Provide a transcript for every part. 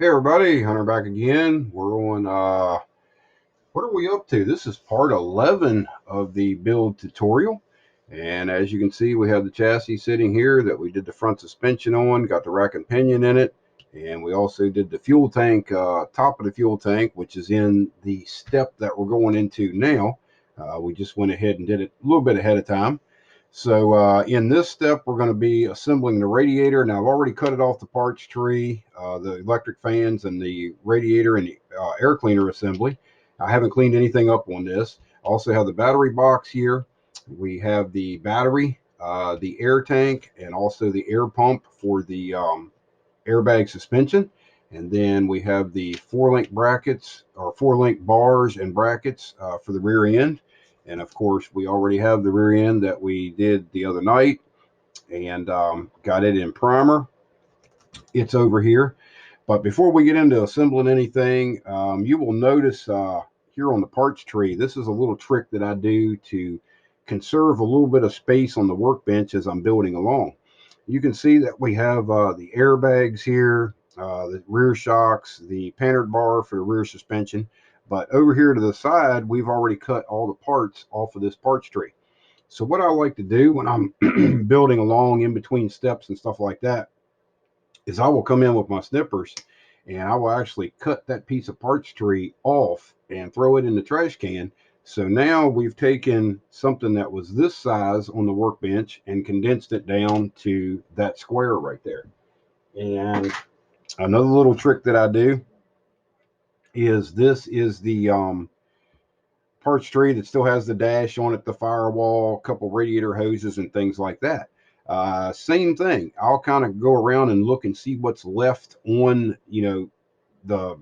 Hey everybody, Hunter back again. We're on what are we up to? This is part 11 of the build tutorial. And as you can see, we have the chassis sitting here that we did the front suspension on, got the rack and pinion in it. And we also did the fuel tank, top of the fuel tank, which is in the step that we're going into now. We just went ahead and did it a little bit ahead of time. So in this step, we're going to be assembling the radiator. Now I've already cut it off the parts tree, the electric fans and the radiator and the air cleaner assembly. I haven't cleaned anything up on this. I also have the battery box here. We have the battery, the air tank, and also the air pump for the airbag suspension. And then we have the 4-link brackets or 4-link bars and brackets for the rear end. And of course, we already have the rear end that we did the other night and got it in primer. It's over here. But before we get into assembling anything, you will notice here on the parts tree, this is a little trick that I do to conserve a little bit of space on the workbench as I'm building along. You can see that we have the airbags here, the rear shocks, the panhard bar for the rear suspension. But over here to the side, we've already cut all the parts off of this parts tree. So what I like to do when I'm building along in between steps and stuff like that is I will come in with my snippers and I will actually cut that piece of parts tree off and throw it in the trash can. So now we've taken something that was this size on the workbench and condensed it down to that square right there. And another little trick that I do is this is the parts tree that still has the dash on it, the firewall, a couple radiator hoses, and things like that. Same thing. I'll kind of go around and look and see what's left on, the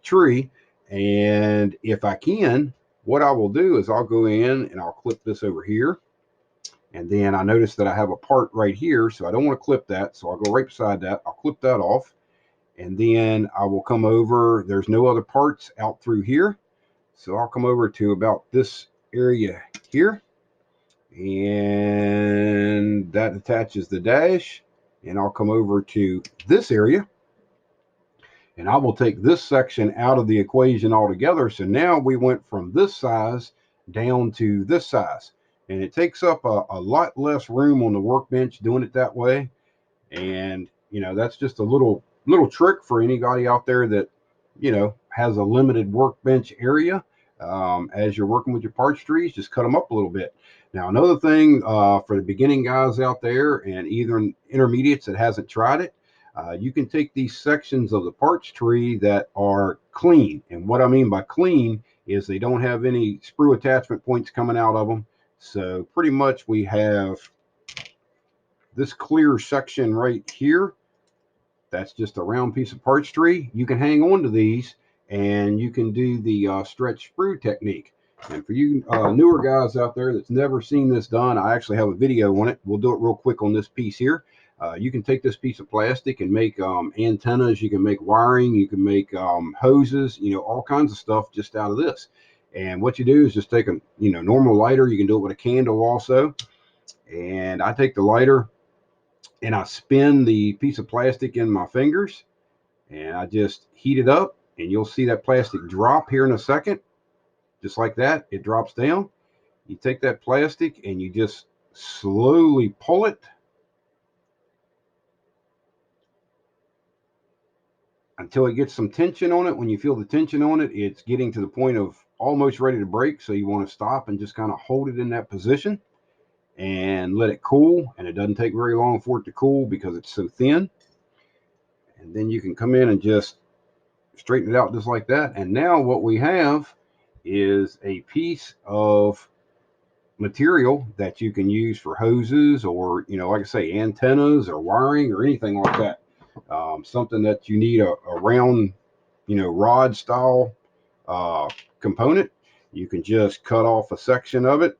tree. And if I can, what I will do is I'll go in and I'll clip this over here. And then I notice that I have a part right here, so I don't want to clip that. So I'll go right beside that. I'll clip that off. And then I will come over. There's no other parts out through here. So I'll come over to about this area here, and that attaches the dash. And I'll come over to this area, and I will take this section out of the equation altogether. So now we went from this size down to this size, and it takes up a lot less room on the workbench doing it that way. And that's just a little trick for anybody out there that has a limited workbench area. As you're working with your parts trees, just cut them up a little bit. Now another thing for the beginning guys out there and either intermediates that hasn't tried it, you can take these sections of the parts tree that are clean. And what I mean by clean is they don't have any sprue attachment points coming out of them. So pretty much we have this clear section right here. That's just a round piece of parts tree. You can hang on to these and you can do the stretch sprue technique. And for you newer guys out there that's never seen this done, I actually have a video on it. We'll do it real quick on this piece here. You can take this piece of plastic and make antennas. You can make wiring. You can make hoses, all kinds of stuff just out of this. And what you do is just take a normal lighter. You can do it with a candle also. And I take the lighter and I spin the piece of plastic in my fingers and I just heat it up, and you'll see that plastic drop here in a second. Just like that, it drops down. You take that plastic and you just slowly pull it until it gets some tension on it. When you feel the tension on it, it's getting to the point of almost ready to break. So you want to stop and just kind of hold it in that position and let it cool. And it doesn't take very long for it to cool because it's so thin. And then you can come in and just straighten it out just like that. And now what we have is a piece of material that you can use for hoses or, like I say, antennas or wiring or anything like that. Something that you need a round, rod style component. You can just cut off a section of it,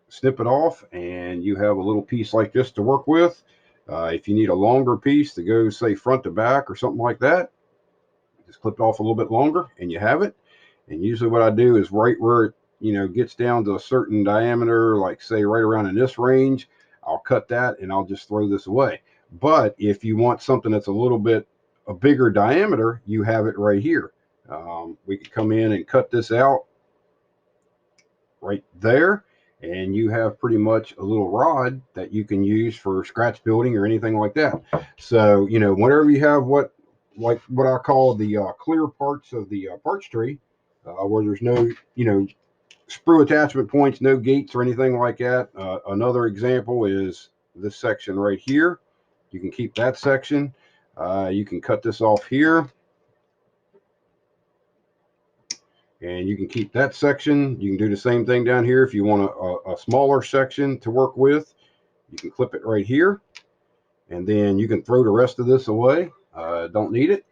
snip it off, and you have a little piece like this to work with. If you need a longer piece to go, say, front to back or something like that, just clip it off a little bit longer and you have it. And usually what I do is right where it, gets down to a certain diameter, like say right around in this range, I'll cut that and I'll just throw this away. But if you want something that's a little bit a bigger diameter, you have it right here. We could come in and cut this out right there, and you have pretty much a little rod that you can use for scratch building or anything like that. So, you know, whenever you have like what I call the clear parts of the parts tree, where there's no, you know, sprue attachment points, no gates or anything like that. Another example is this section right here. You can keep that section. You can cut this off here, and you can keep that section. You can do the same thing down here if you want a smaller section to work with. You can clip it right here, and then you can throw the rest of this away. Don't need it.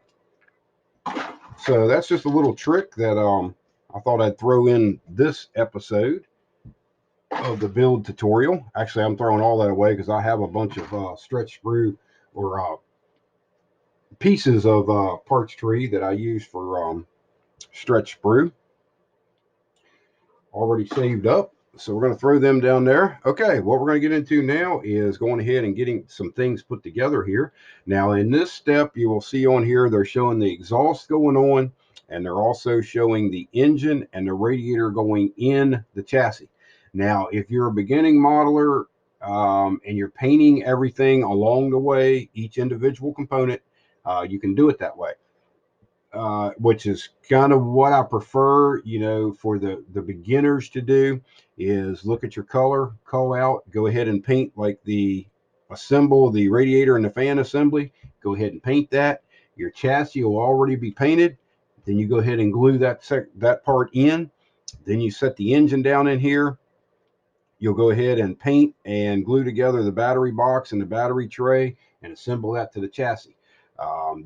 So that's just a little trick that I thought I'd throw in this episode of the build tutorial. Actually, I'm throwing all that away because I have a bunch of stretch sprue or pieces of parts tree that I use for stretch sprue already saved up. So we're going to throw them down there. Okay, what we're going to get into now is going ahead and getting some things put together here. Now in this step, you will see on here, they're showing the exhaust going on, and they're also showing the engine and the radiator going in the chassis. Now, if you're a beginning modeler and you're painting everything along the way, each individual component, you can do it that way. Which is kind of what I prefer, you know, for the beginners to do is look at your color, call out, go ahead and paint like the assemble the radiator and the fan assembly. Go ahead and paint that. Your chassis will already be painted. Then you go ahead and glue that part in. Then you set the engine down in here. You'll go ahead and paint and glue together the battery box and the battery tray and assemble that to the chassis.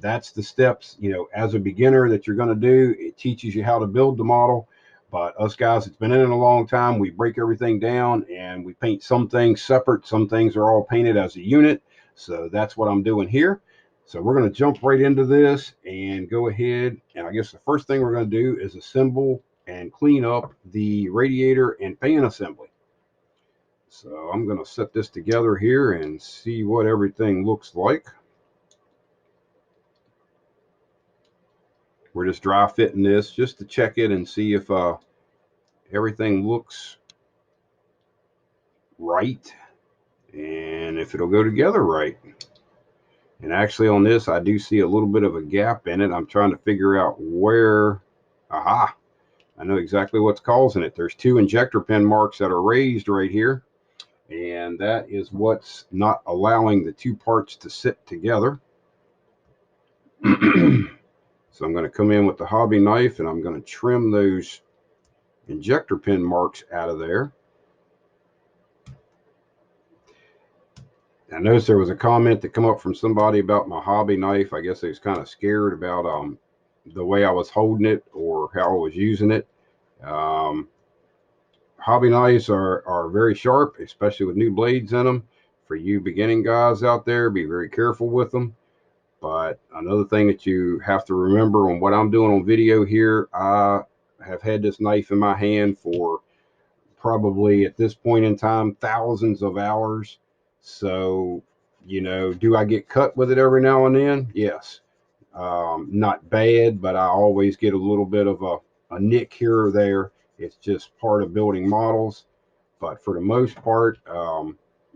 That's the steps, you know, as a beginner that you're going to do. It teaches you how to build the model. But us guys, it's been in it a long time. We break everything down and we paint some things separate. Some things are all painted as a unit. So that's what I'm doing here. So we're going to jump right into this and go ahead. And I guess the first thing we're going to do is assemble and clean up the radiator and fan assembly. So I'm going to set this together here and see what everything looks like. We're just dry fitting this just to check it and see if everything looks right and if it'll go together right. And actually on this, I do see a little bit of a gap in it. I'm trying to figure out where, aha, I know exactly what's causing it. There's two injector pin marks that are raised right here. And that is what's not allowing the two parts to sit together. So I'm going to come in with the hobby knife and I'm going to trim those injector pin marks out of there. I noticed there was a comment that come up from somebody about my hobby knife. I guess they was kind of scared about the way I was holding it or how I was using it. Hobby knives are very sharp, especially with new blades in them. For you beginning guys out there, be very careful with them. But another thing that you have to remember on what I'm doing on video here, I have had this knife in my hand for probably at this point in time, thousands of hours. So, you know, do I get cut with it every now and then? Yes. Not bad, but I always get a little bit of a nick here or there. It's just part of building models. But for the most part,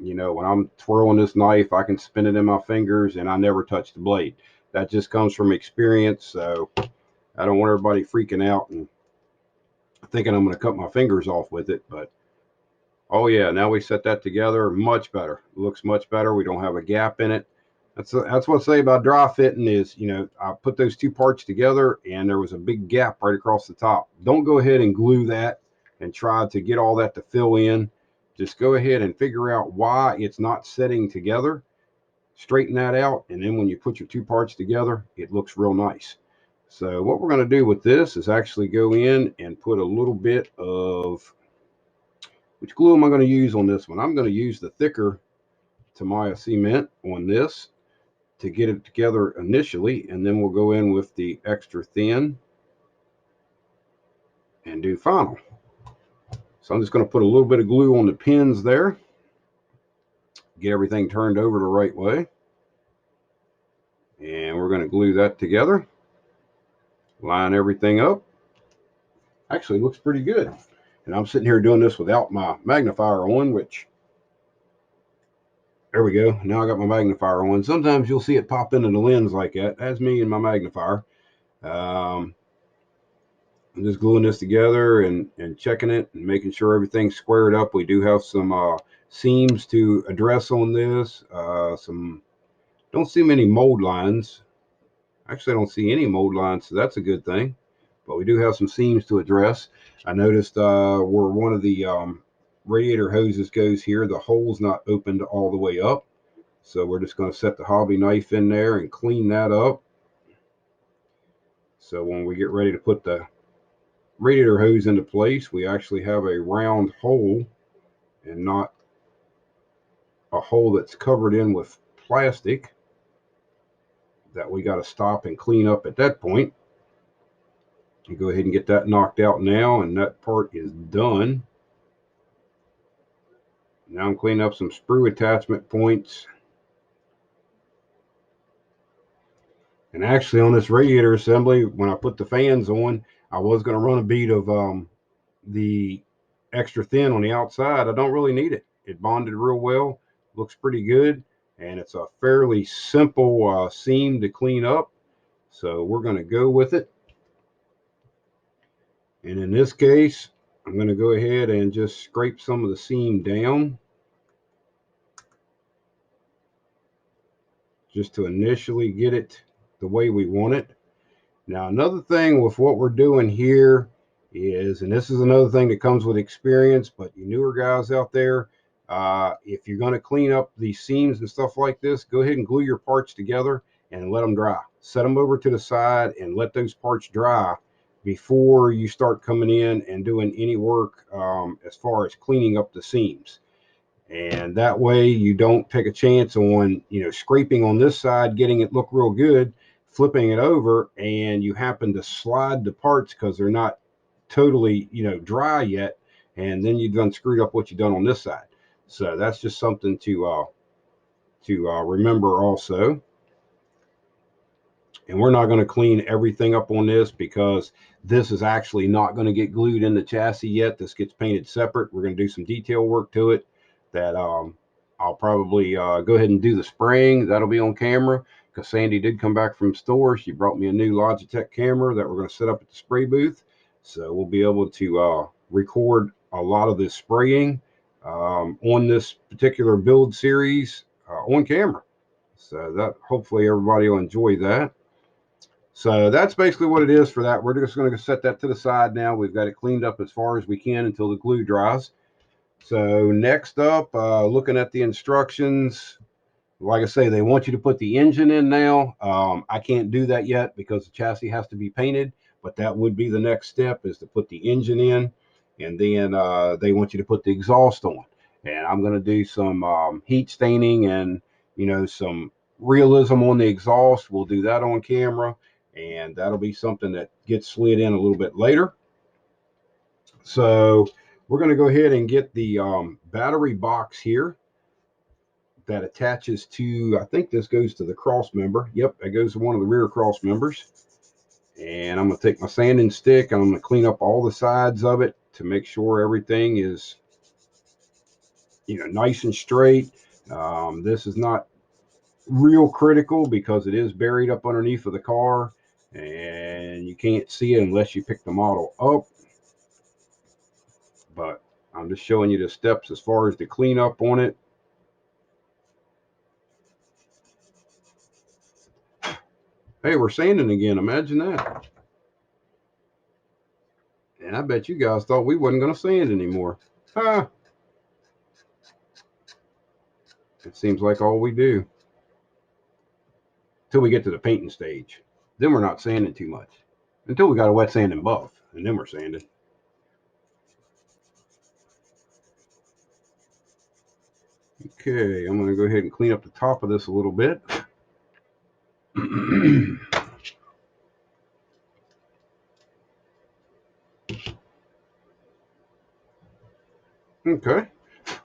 you know, when I'm twirling this knife, I can spin it in my fingers and I never touch the blade. That just comes from experience. So I don't want everybody freaking out and thinking I'm going to cut my fingers off with it. But oh yeah, now we set that together, much better. It looks much better. We don't have a gap in it. That's what I say about dry fitting is, you know, I put those two parts together and there was a big gap right across the top. Don't go ahead and glue that and try to get all that to fill in. Just go ahead and figure out why it's not setting together. Straighten that out, and then when you put your two parts together, it looks real nice. So what we're going to do with this is actually go in and put a little bit of, which glue am I going to use on this one? I'm going to use the thicker Tamiya cement on this to get it together initially, and then we'll go in with the extra thin and do final. So I'm just going to put a little bit of glue on the pins there, get everything turned over the right way, And we're going to glue that together, line everything up. Actually looks pretty good. And I'm sitting here doing this without my magnifier on, which, there we go. Now I got my magnifier on. Sometimes you'll see it pop into the lens like that. That's me and my magnifier. I'm just gluing this together and checking it and making sure everything's squared up. We do have some seams to address on this. Don't see many mold lines. Actually, I don't see any mold lines, so that's a good thing. But we do have some seams to address. I noticed where one of the radiator hoses goes here, the hole's not opened all the way up. So we're just going to set the hobby knife in there and clean that up. So when we get ready to put the radiator hose into place, we actually have a round hole and not a hole that's covered in with plastic that we got to stop and clean up at that point. You go ahead and get that knocked out now, and that part is done. Now I'm cleaning up some sprue attachment points. And actually on this radiator assembly, when I put the fans on, I was going to run a bead of the extra thin on the outside. I don't really need it. It bonded real well, looks pretty good, and it's a fairly simple seam to clean up. So we're going to go with it. And in this case, I'm going to go ahead and just scrape some of the seam down just to initially get it the way we want it. Now, another thing with what we're doing here is, and this is another thing that comes with experience, but you newer guys out there, if you're going to clean up these seams and stuff like this, go ahead and glue your parts together and let them dry. Set them over to the side and let those parts dry before you start coming in and doing any work as far as cleaning up the seams. And that way you don't take a chance on, scraping on this side, getting it look real good, flipping it over, and you happen to slide the parts because they're not totally, dry yet. And then you've done screwed up what you've done on this side. So that's just something to remember also. And we're not going to clean everything up on this because this is actually not going to get glued in the chassis yet. This gets painted separate. We're going to do some detail work to it that I'll probably go ahead and do the spraying. That'll be on camera because Sandy did come back from store. She brought me a new Logitech camera that we're going to set up at the spray booth. So we'll be able to record a lot of this spraying on this particular build series on camera. So that hopefully everybody will enjoy that. So that's basically what it is for that. We're just going to set that to the side now. We've got it cleaned up as far as we can until the glue dries. So next up, looking at the instructions, like I say, they want you to put the engine in now. I can't do that yet because the chassis has to be painted, but that would be the next step, is to put the engine in, and then they want you to put the exhaust on. And I'm going to do some heat staining and some realism on the exhaust. We'll do that on camera, and that'll be something that gets slid in a little bit later. So we're going to go ahead and get the battery box here that attaches to, I think this goes to the cross member. Yep, that goes to one of the rear cross members. And I'm going to take my sanding stick and I'm going to clean up all the sides of it to make sure everything is, nice and straight. This is not real critical because it is buried up underneath of the car and you can't see it unless you pick the model up. But I'm just showing you the steps as far as the cleanup on it. Hey, we're sanding again. Imagine that. And I bet you guys thought we wasn't going to sand anymore. Huh. It seems like all we do. Till we get to the painting stage. Then we're not sanding too much. Until we got a wet sanding buff. And then we're sanding. Okay, I'm going to go ahead and clean up the top of this a little bit. Okay,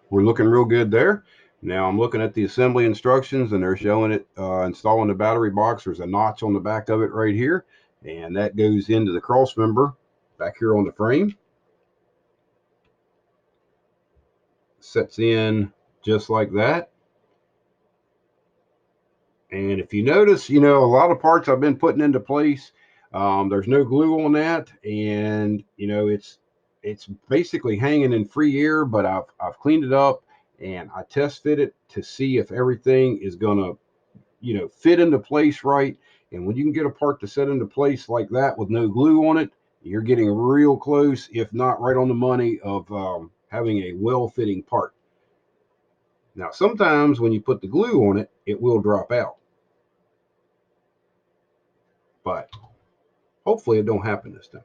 we're looking real good there. Now I'm looking at the assembly instructions, and they're showing it installing the battery box. There's a notch on the back of it right here, and that goes into the cross member back here on the frame. Sets in just like that. And if you notice, a lot of parts I've been putting into place, there's no glue on that, and it's basically hanging in free air. But I've cleaned it up, and I test fit it to see if everything is gonna fit into place right. And when you can get a part to set into place like that with no glue on it, you're getting real close, if not right on the money, of having a well-fitting part. Now, sometimes when you put the glue on it, it will drop out, but hopefully it don't happen this time.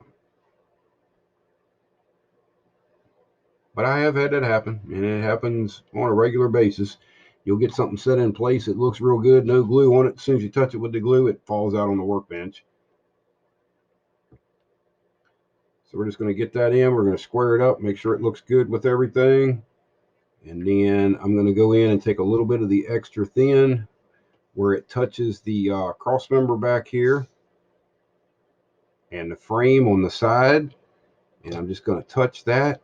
But I have had that happen, and it happens on a regular basis. You'll get something set in place, it looks real good, no glue on it. As soon as you touch it with the glue, it falls out on the workbench. So we're just going to get that in. We're going to square it up, make sure it looks good with everything. And then I'm going to go in and take a little bit of the extra thin where it touches the cross member back here and the frame on the side. And I'm just going to touch that.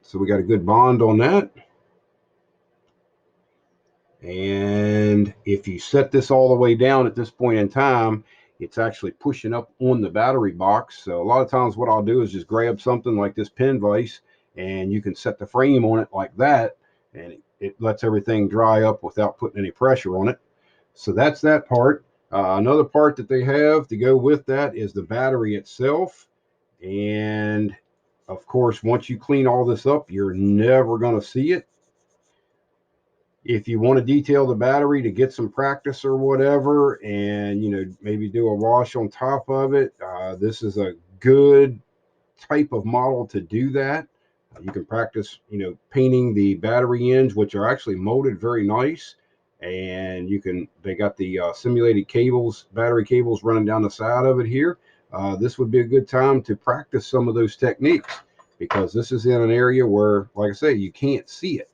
So we got a good bond on that. And if you set this all the way down at this point in time, it's actually pushing up on the battery box. So a lot of times what I'll do is just grab something like this pin vise, and you can set the frame on it like that, and it lets everything dry up without putting any pressure on it. So that's that part. Another part that they have to go with that is the battery itself. And of course, once you clean all this up, you're never going to see it. If you want to detail the battery to get some practice or whatever, and maybe do a wash on top of it, this is a good type of model to do that. You can practice painting the battery ends, which are actually molded very nice, and they got the simulated cables, battery cables running down the side of it here. This would be a good time to practice some of those techniques, because this is in an area where, like I say, you can't see it.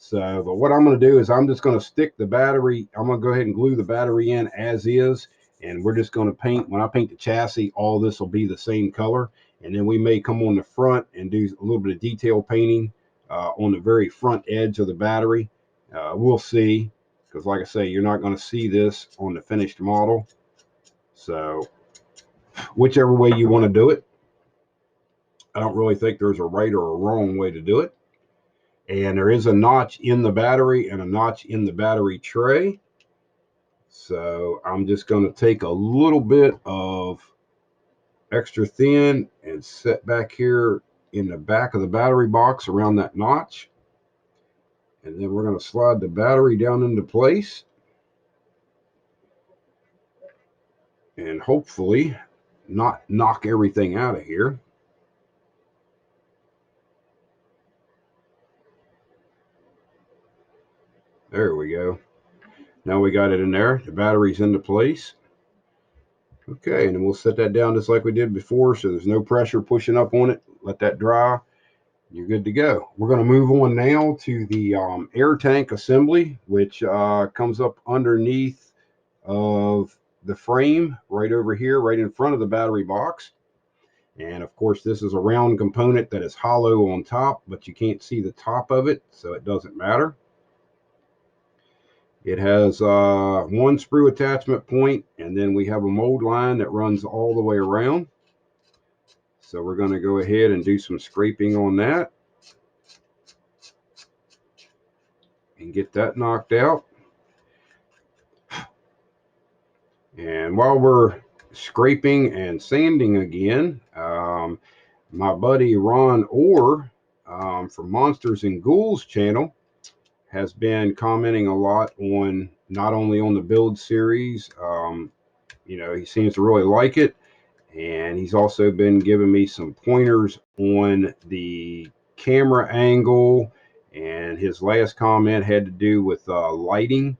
So, but what I'm going to do is I'm just going to stick the battery. I'm going to go ahead and glue the battery in as is. And we're just going to paint. When I paint the chassis, all this will be the same color. And then we may come on the front and do a little bit of detail painting on the very front edge of the battery. We'll see. Because like I say, you're not going to see this on the finished model. So whichever way you want to do it. I don't really think there's a right or a wrong way to do it. And there is a notch in the battery and a notch in the battery tray. So I'm just going to take a little bit of extra thin and set back here in the back of the battery box around that notch. And then we're going to slide the battery down into place. And hopefully not knock everything out of here. There we go. Now we got it in there. The battery's into place. Okay, and then we'll set that down just like we did before, so there's no pressure pushing up on it. Let that dry. You're good to go. We're going to move on now to the air tank assembly, which comes up underneath of the frame right over here, right in front of the battery box. And of course, this is a round component that is hollow on top, but you can't see the top of it, so it doesn't matter. It has one sprue attachment point, and then we have a mold line that runs all the way around. So we're going to go ahead and do some scraping on that and get that knocked out. And while we're scraping and sanding again, my buddy Ron Orr from Monsters and Ghouls channel has been commenting a lot on not only on the build series, he seems to really like it, and he's also been giving me some pointers on the camera angle, and his last comment had to do with lighting.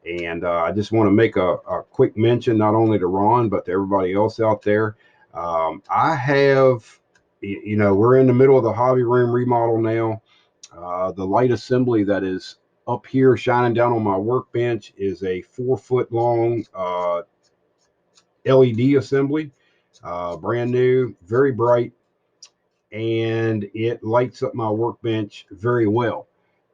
And I just want to make a quick mention, not only to Ron, but to everybody else out there. I have, we're in the middle of the hobby room remodel now, The light assembly that is up here shining down on my workbench is a 4 foot long LED assembly, brand new, very bright, and it lights up my workbench very well.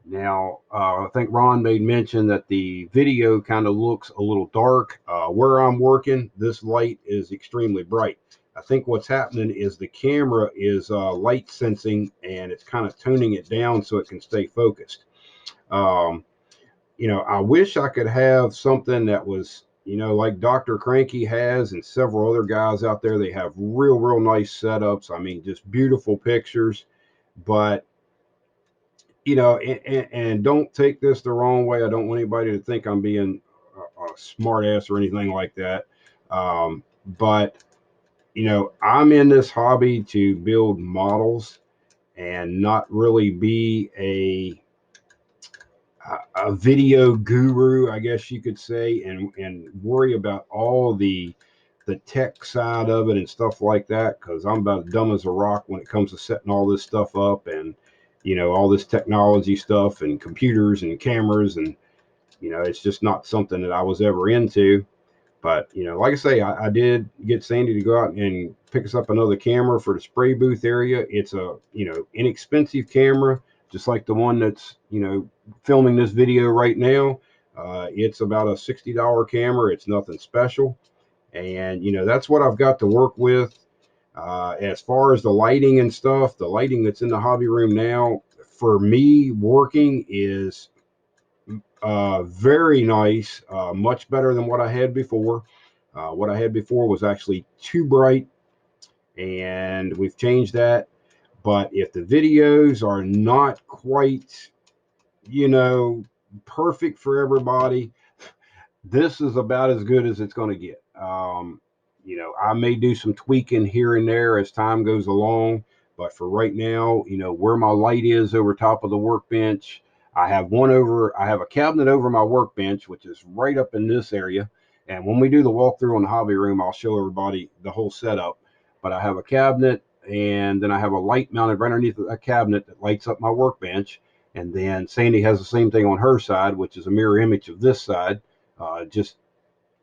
Now, I think Ron made mention that the video kind of looks a little dark. Where I'm working, this light is extremely bright. I think what's happening is the camera is light sensing, and it's kind of toning it down so it can stay focused. Um, I wish I could have something that was, like Dr. Cranky has and several other guys out there. They have real, real nice setups. I mean, just beautiful pictures. But, and don't take this the wrong way. I don't want anybody to think I'm being a smart ass or anything like that. But, I'm in this hobby to build models and not really be a video guru, I guess you could say, and worry about all the tech side of it and stuff like that, because I'm about as dumb as a rock when it comes to setting all this stuff up and all this technology stuff and computers and cameras, and it's just not something that I was ever into. But like I say, I did get Sandy to go out and pick us up another camera for the spray booth area. It's a inexpensive camera, just like the one that's filming this video right now. It's about a $60 camera. It's nothing special, and that's what I've got to work with. As far as the lighting and stuff, the lighting that's in the hobby room now for me working is very nice, much better than what I had before. What I had before was actually too bright, and we've changed that. But if the videos are not quite, you know, perfect for everybody, this is about as good as it's going to get. I may do some tweaking here and there as time goes along, but for right now, where my light is over top of the workbench, I have a cabinet over my workbench, which is right up in this area. And when we do the walkthrough on the hobby room, I'll show everybody the whole setup. But I have a cabinet, and then I have a light mounted right underneath a cabinet that lights up my workbench. And then Sandy has the same thing on her side, which is a mirror image of this side. Just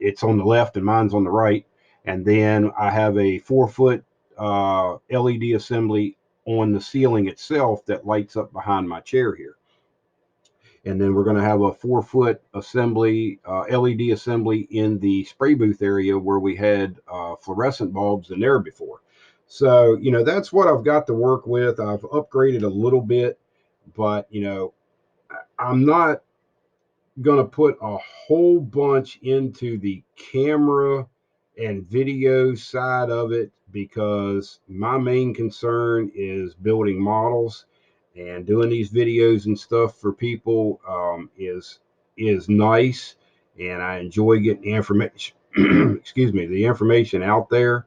it's on the left and mine's on the right. And then I have a 4 foot LED assembly on the ceiling itself that lights up behind my chair here. And then we're going to have a 4 foot assembly, LED assembly in the spray booth area where we had fluorescent bulbs in there before. So, that's what I've got to work with. I've upgraded a little bit, but, I'm not going to put a whole bunch into the camera and video side of it because my main concern is building models, and doing these videos and stuff for people is nice, and I enjoy getting the information excuse me, the information out there,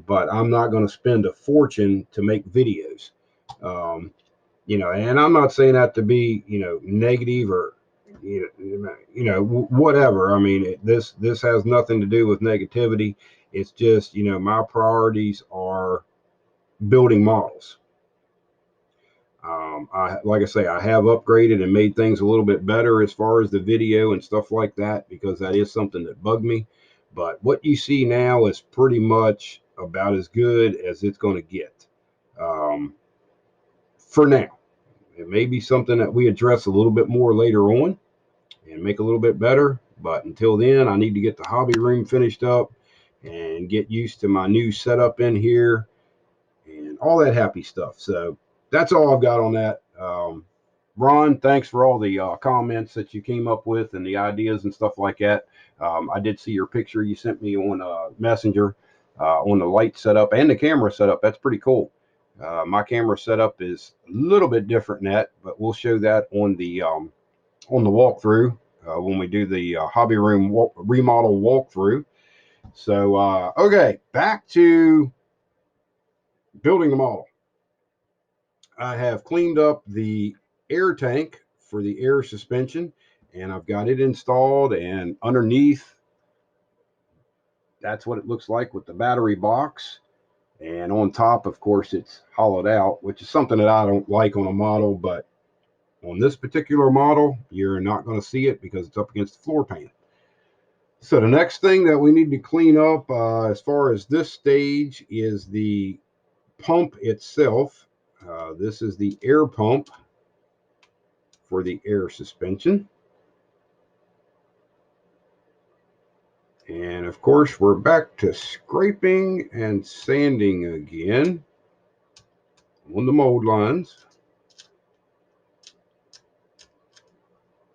but I'm not going to spend a fortune to make videos. um, and I'm not saying that to be, negative or, whatever. I mean, this has nothing to do with negativity. It's just, my priorities are building models. Like I say, I have upgraded and made things a little bit better as far as the video and stuff like that, because that is something that bugged me. But what you see now is pretty much about as good as it's going to get, um, for now. It may be something that we address a little bit more later on and make a little bit better. But until then, I need to get the hobby room finished up and get used to my new setup in here and all that happy stuff. So that's all I've got on that. Ron, thanks for all the comments that you came up with and the ideas and stuff like that. I did see your picture you sent me on Messenger on the light setup and the camera setup. That's pretty cool. My camera setup is a little bit different than that, but we'll show that on the walkthrough when we do the hobby room remodel walkthrough. So, okay, back to building the model. I have cleaned up the air tank for the air suspension, and I've got it installed, and underneath, that's what it looks like with the battery box. And on top, of course, it's hollowed out, which is something that I don't like on a model, but On this particular model, you're not going to see it because it's up against the floor pan. So the next thing that we need to clean up as far as this stage is the pump itself. This is the air pump for the air suspension. And of course, we're back to scraping and sanding again on the mold lines.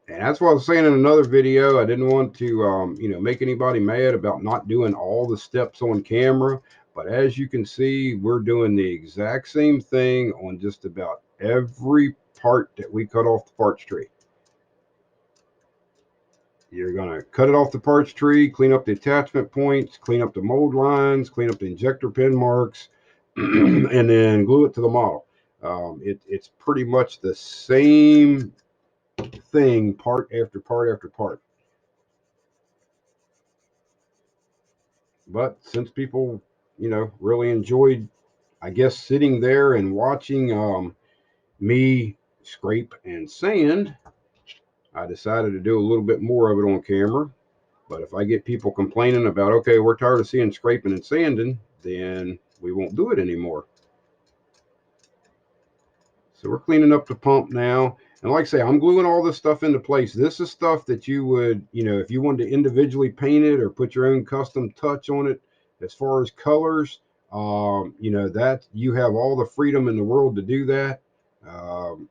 And that's what I was saying in another video. I didn't want to, make anybody mad about not doing all the steps on camera. But as you can see, we're doing the exact same thing on just about every part that we cut off the parts tree. You're going to cut it off the parts tree, clean up the attachment points, clean up the mold lines, clean up the injector pin marks, and then glue it to the model. It's pretty much the same thing, part after part after part. But since people, really enjoyed, I guess, sitting there and watching me scrape and sand, I decided to do a little bit more of it on camera. But if I get people complaining about, okay, we're tired of seeing scraping and sanding, then we won't do it anymore. So we're cleaning up the pump now. And like I say, I'm gluing all this stuff into place. This is stuff that you would, if you wanted to individually paint it or put your own custom touch on it, as far as colors, that you have all the freedom in the world to do that. Um,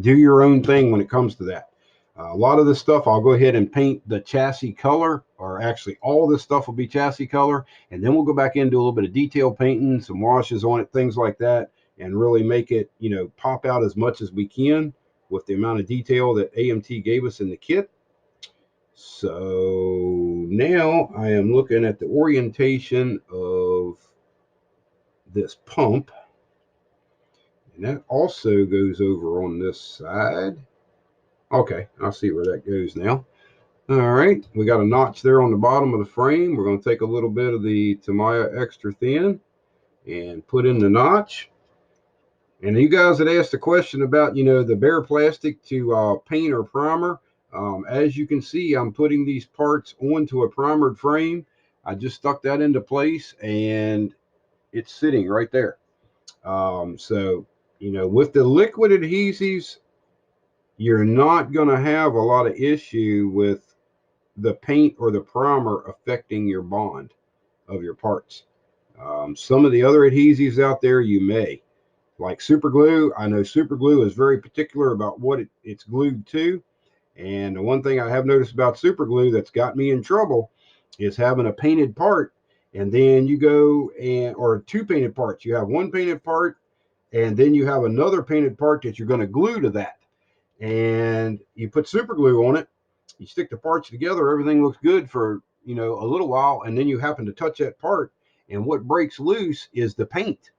do your own thing when it comes to that. A lot of this stuff, I'll go ahead and paint the chassis color, or actually all this stuff will be chassis color. And then we'll go back in and do a little bit of detail painting, some washes on it, things like that, and really make it, pop out as much as we can with the amount of detail that AMT gave us in the kit. So now I am looking at the orientation of this pump. And that also goes over on this side. Okay, I see where that goes now. All right, we got a notch there on the bottom of the frame. We're going to take a little bit of the Tamiya Extra Thin and put in the notch. And you guys had asked a question about, the bare plastic to paint or primer. As you can see, I'm putting these parts onto a primered frame. I just stuck that into place and it's sitting right there. So, with the liquid adhesives, you're not going to have a lot of issue with the paint or the primer affecting your bond of your parts. Some of the other adhesives out there, you may. Like super glue, I know super glue is very particular about what it's glued to. And the one thing I have noticed about super glue that's got me in trouble is having a painted part, and then you go or two painted parts. You have one painted part, and then you have another painted part that you're going to glue to that. And you put super glue on it, you stick the parts together, everything looks good for, a little while, and then you happen to touch that part, and what breaks loose is the paint.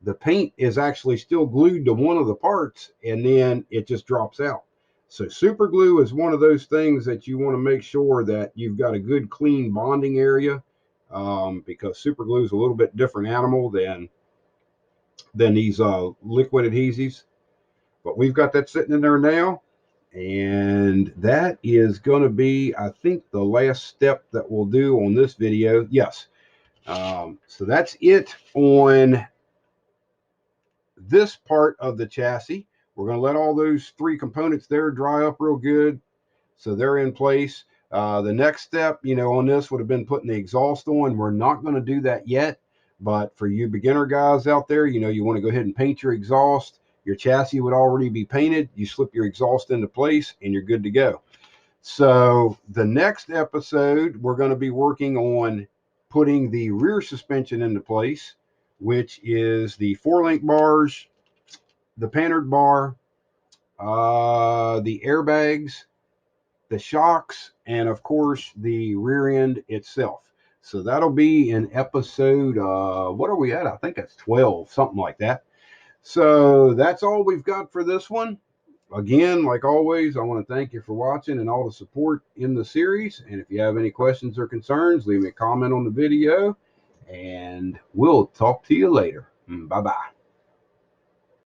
The paint is actually still glued to one of the parts, and then it just drops out. So super glue is one of those things that you want to make sure that you've got a good clean bonding area, because super glue is a little bit different animal than these liquid adhesives. But we've got that sitting in there now. And that is going to be, I think, the last step that we'll do on this video. Yes. So that's it on this part of the chassis. We're going to let all those three components there dry up real good, so they're in place. The next step, on this would have been putting the exhaust on. We're not going to do that yet, but for you beginner guys out there, you want to go ahead and paint your exhaust. Your chassis would already be painted. You slip your exhaust into place and you're good to go. So the next episode, we're going to be working on putting the rear suspension into place, which is the 4-link bars, the pannered bar, the airbags, the shocks, and of course the rear end itself. So that'll be in episode, what are we at? I think that's 12, something like that. So that's all we've got for this one. Again, like always, I want to thank you for watching and all the support in the series. And if you have any questions or concerns, leave me a comment on the video, and we'll talk to you later. Bye-bye.